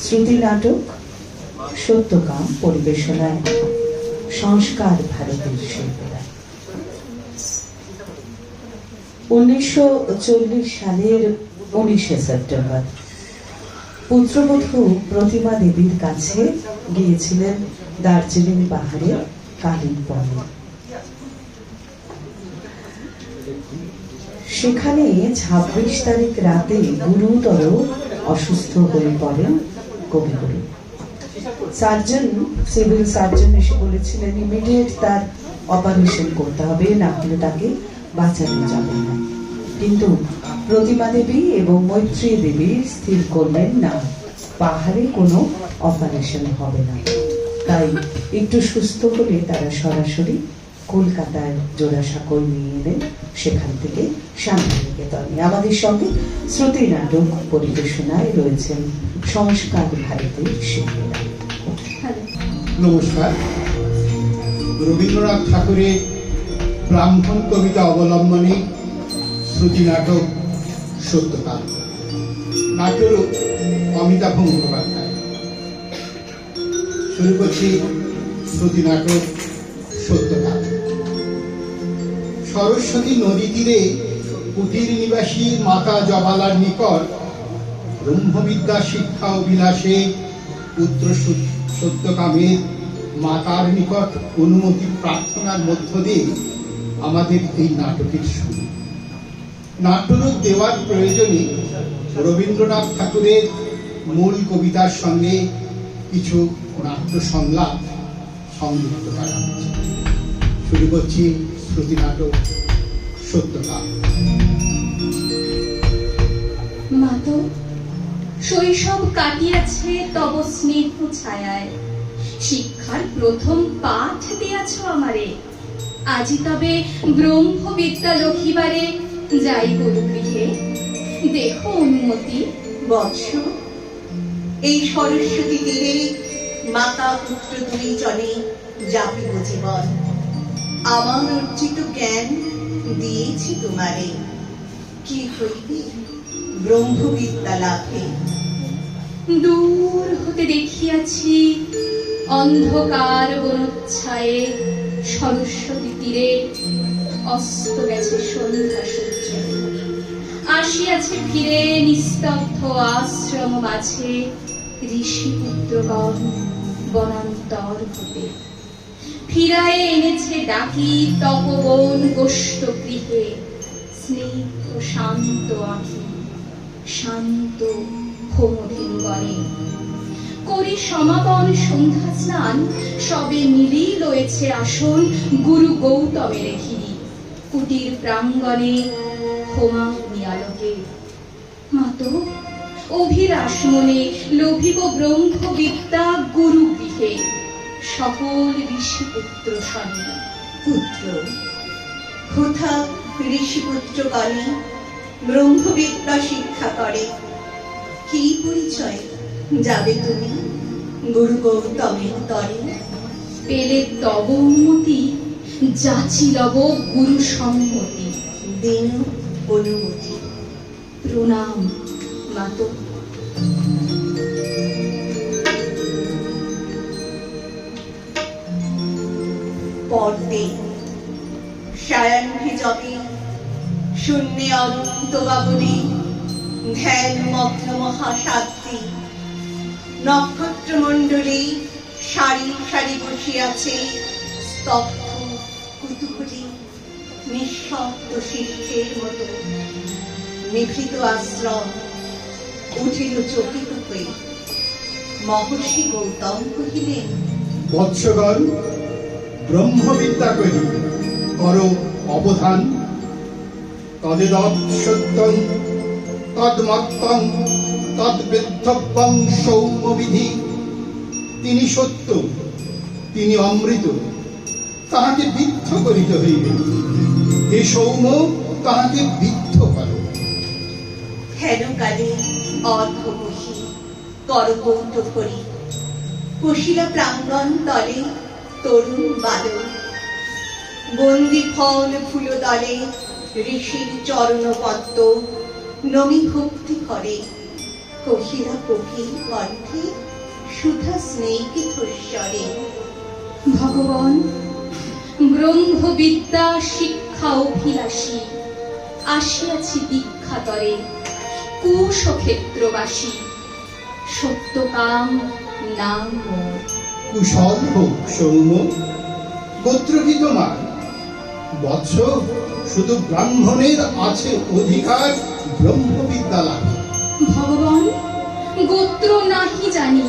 শ্রুতি নাটক সত্যকাম পরিবেশনায় সংস্কার ভারতের শিল্পীরা। 1940 সালের 19শে সেপ্টেম্বর পুত্রবধূ প্রতিমা দেবীর কাছে গিয়েছিলেন দার্জিলিং পাহাড়ে কালিম্পংয়ে। সেখানে 26 তারিখ রাতে গুরুতর অসুস্থ হয়ে পড়েন কবিগুরু। সার্জন, সিভিল সার্জন এসে বলেছিলেন ইমিডিয়েট তার অপারেশন করতে হবে, না হলে তাকে বাঁচানো যাবে না। কিন্তু প্রতিমা দেবী এবং মৈত্রী দেবী স্থির করলেন না, পাহাড়ে কোনো অপারেশন হবে না। তাই একটু সুস্থ হলে তারা সরাসরি কলকাতায় জোড়াসাঁকোয় নিয়ে এলেন, সেখান থেকে শান্তিনিকেতনে। আমাদের সঙ্গে শ্রুতি নাটক পরিবেশনায় রয়েছেন সংস্কার ভারতের শিল্পীরা। নমস্কার। রবীন্দ্রনাথ ঠাকুরের ব্রাহ্মণ কবিতা অবলম্বনে শ্রুতি নাটক সত্যকাম, নাট্যরূপ অমিতাভ মুখোপাধ্যায়। শুরু করছি শ্রুতি নাটক সত্যকাম। সরস্বতী নদী তীরে কুটির নিবাসী মাতা জবালার নিকট ব্রহ্মবিদ্যা শিক্ষা ও বিলাসে পুত্র সত্যকামের মাতার নিকট অনুমতি প্রার্থনার মধ্য দিয়ে আমাদের এই নাটকের শুরু। নাট্যরূপ দেওয়ার প্রয়োজনে রবীন্দ্রনাথ ঠাকুরের মূল কবিতার সঙ্গে কিছু নাট্য সংলাপ সংযুক্ত করা হচ্ছে। শুরু করছি শ্রুতি নাটক সত্যকাম। মাতো, শৈশব কাটিয়াছে তব স্নেহ ছায়ায়, শিক্ষার প্রথম পাঠ দিয়াছ আমারে। আজি তবে ব্রহ্মবিদ্যা লক্ষিবারে যাই গুরুগৃহে, দেখো অনুমতি। বৎস, এই সরস্বতী তীরে মাতা পুত্র দুই জনে যাপিব জীবন। আমার অর্জিত জ্ঞান দিয়েছি তোমারে, কি হইবে ব্রহ্মবিদ্যা লাভে। দূর হতে দেখিয়াছি অন্ধকার বনচ্ছায়ে, সরস্বতী তীরে অস্ত গেছে সন্ধ্যা সূর্য। আসিয়াছে ফিরে নিস্তব্ধ আশ্রম মাঝে ঋষি পুত্রগণ বনান্তর হতে। ফিরায়ে এনেছে ডাকি তপবন গোষ্ঠ গৃহে, স্নিগ্ধ শান্ত আঁখি শান্ত হোমধেনুগণে। করি সমাপন সন্ধ্যা স্নান, সবে মিলেই রয়েছে আসন গুরু গৌতমের ঘিরি। কুটির প্রাঙ্গণে হোমাগ্নি আলোকে। মাতো, অভিলাষ মনে লোভিব ব্রহ্মবিদ্যা গুরু গৃহে, সকল ঋষি পুত্র সনে। পুত্র, কোথা ঋষিপুত্র গণে ব্রহ্মবিদ্যা শিক্ষা করে। কি পরিচয় যাবে তুমি গুরু গৌতমের তরে। পেলে তব অনুমতি, যাচি লব গুরু সম্মতি। দিন অনুমতি। প্রণাম মাতো। পরদিন সায়াহ্নে জপে শূন্যে অনন্ত বাবনে, ধ্যান মগ্ন মহাসাধ্বী নক্ষত্র মণ্ডলী সারি সারি বসিয়াছে, স্তব্ধ কুতূহলী নিঃশব্দ শিষ্যের মতো। নিভৃত আশ্রম উঠিল চকিত হয়ে। মহর্ষি গৌতম কহিলেন, বৎসগণ, ব্রহ্মবিদ্যা করি করো অবধান। তদেদৎ সত্যং তদ্মত্তং তদ্বেদ্ধব্যং সৌম্যবিধি। তিনি সত্য, তিনি অমৃত, তাহাকে বিদ্ধ করিতে হইবে। হে সৌম্য, তাহাকে বিদ্ধ কর। হেনকালে অর্ধবহি করকৌট করি, কশিলা প্রাঙ্গণ তলে তরুণ বালক। বন্দি ফল ফুল দলে ঋষির চরণ পদ্ম নমি ভক্তি করে। কহিলা কোকিল কণ্ঠে সুধা স্নেহিত স্বরে, ভগবান, ব্রহ্মবিদ্যা শিক্ষা অভিলাষী, আসিয়াছি দীক্ষাতরে, কুশক্ষেত্রবাসী, সত্যকাম নাম মোর। কুশল হোক সৌম্য, গোত্র কি তোমার? বৎস, শুধু ব্রাহ্মণের আছে অধিকার ব্রহ্মবিদ্যা লাভে। ভগবান, গোত্র নাহি জানি,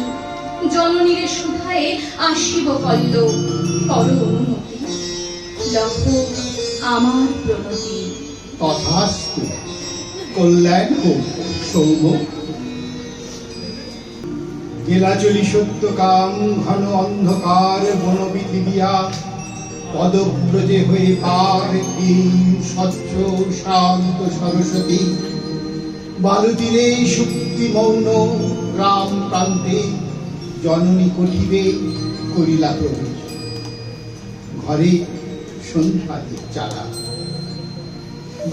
জননীরে সুধায়ে আসিব কল্ল, কর অনুমতি, লহ আমার প্রণতি। তথাস্তু, কল্যাণ হোক সৌম্য। গেলাচলি সত্যকাম ঘন অন্ধকার বনবিধি দিয়া, পদব্রজে হয়ে পার ভীম স্বচ্ছ শান্ত সরস্বতী, বালুতীরে শুক্তি মৌন গ্রাম প্রান্তে, জননী কঠিবে করিলা প্রবেশ। ঘরে সন্ধ্যাদি চালা,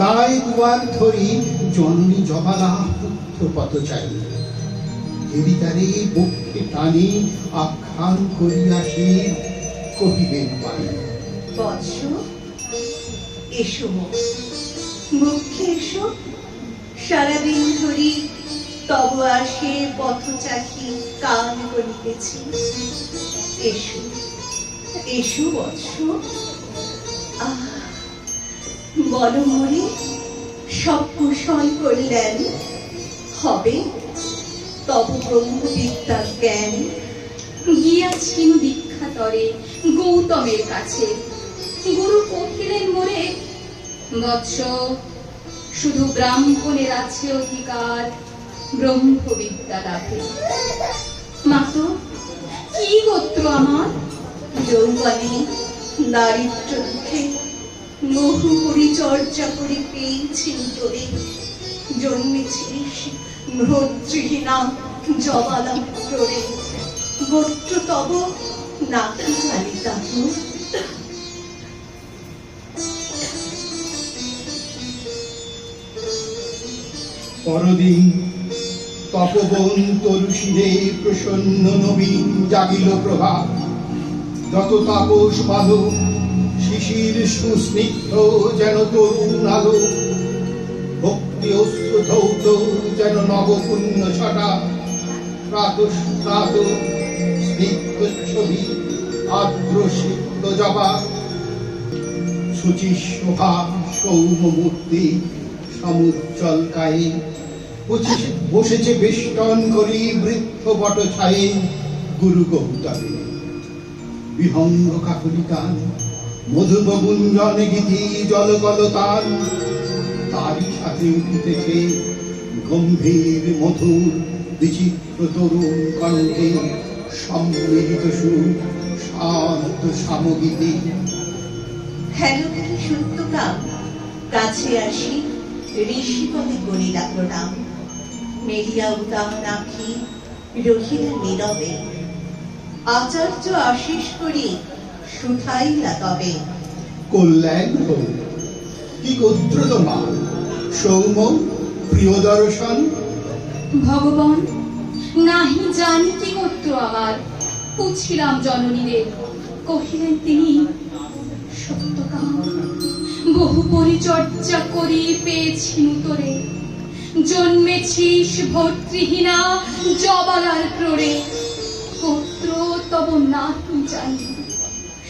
দাঁড়ায় দুয়ার ধরি জননী জবালা পুত্র পথ চাই, দেবিতারে বক্ষে টানি আখ্যান করিয়া সে কহিবেন পাই। বৎস, এসো মো, মুখে এসো, সারাদিন ধরি তব আসে পথ চাহি কান করিতেছি। এসো, এসো বৎস। আহ, বলো মোরে, সব কুশল কল্যাণ হবে তব ব্রহ্মবিদ্যা জ্ঞান। গিয়াছিনু দীক্ষাতরে গৌতমের কাছে, গুরু কহিলেন মোরে, বৎস, শুধু ব্রাহ্মণের আছে অধিকার ব্রহ্মবিদ্যা লাভে। মাতো, কি গোত্র আমার? যৌবনে দারিদ্র দুঃখে বহু পরিচর্যা করে পেয়েছি তোরে, জন্মেছিস ভ্রতৃহীনা জবালা পুত্রে, গোত্র তব নাকি চালিতা। পরদিন তপবন তরুশিরে প্রসন্ন নবীন জাগিল প্রভাত, যত তাপস বালো শিশির সুস্নিগ্ধ যেন তরুণ আলো, ভক্তি অশ্রু ধৌত যেন নবপুণ্য ছটা, প্রাতঃস্নাত স্নিগ্ধ ছবি আর্দ্র সিদ্ধ জবা, শুচিশোভা সৌম্য মূর্তি সমুজ্জ্বল কায়ে, বসেছে বেষ্টন করি বৃক্ষ বট ছায়ে গুরু গৌতমে। বিহঙ্গ কাকুলি গান, মধুব গুঞ্জন গীতি জলকল তান, তারই সাথে উঠিতেছে গম্ভীর মধুর বিচিত্র তরুণ কণ্ঠে সম্মিলিত সুর শান্ত সামগীতি। হেলো সত্যকাম, কাছে আসি ঋষিপদে করিলা প্রণাম, মেলিয়া উদাম রাখি রহিলা নীরবে, আচার্য আশিস করি সুধাইলা তবে। কল্যাণ হোক, কি গোত্র তোমার সৌম্য প্রিয় দর্শন? ভগবান, নাহি জানি কি গোত্র আমার, পুছিলাম জননীরে, কহিলেন তিনি, সত্যকাম, বহু পরিচর্যা করি পেয়েছি তোরে, জন্মেছিস ভর্তৃহীনা জবালার ক্রোড়ে, গোত্র তব নাহি জানি।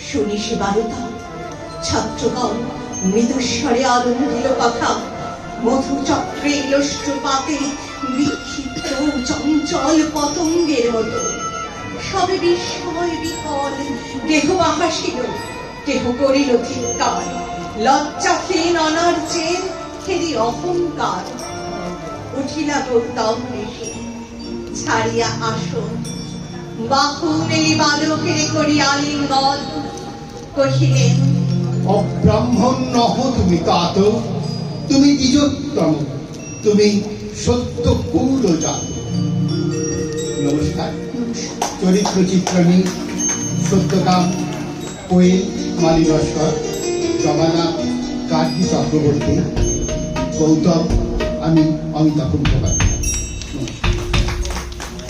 শুনিস বারতা, ছাত্রগণ মৃদুস্বরে আরম্ভিল কথা, মধুচক্রে লষ্ট্রপাতে বিক্ষিপ্ত চঞ্চল পতঙ্গের মতো, সবে বিস্ময় বিকল দেহ হাসিল, দেহ করিল ধিক্কার, লজ্জাহীন অনার্যের খেলি অহংকার। উঠিলা গৌতম ঋষি, ছাড়িয়া আসন, বাহু মেলি বালকের করি আলিঙ্গন, কহিলেন, অব্রাহ্মণ নহ তুমি তাত, তুমি দ্বিজোত্তম, তুমি সত্য কুল জাত। নমস্কার। চরিত্র চিত্রণী সত্যকাম, কোয়েল মালি নস্কর, জমানা কার্তি চক্রবর্তী, গৌতম আমি অমিতাভ মুখোপাধ্যায়।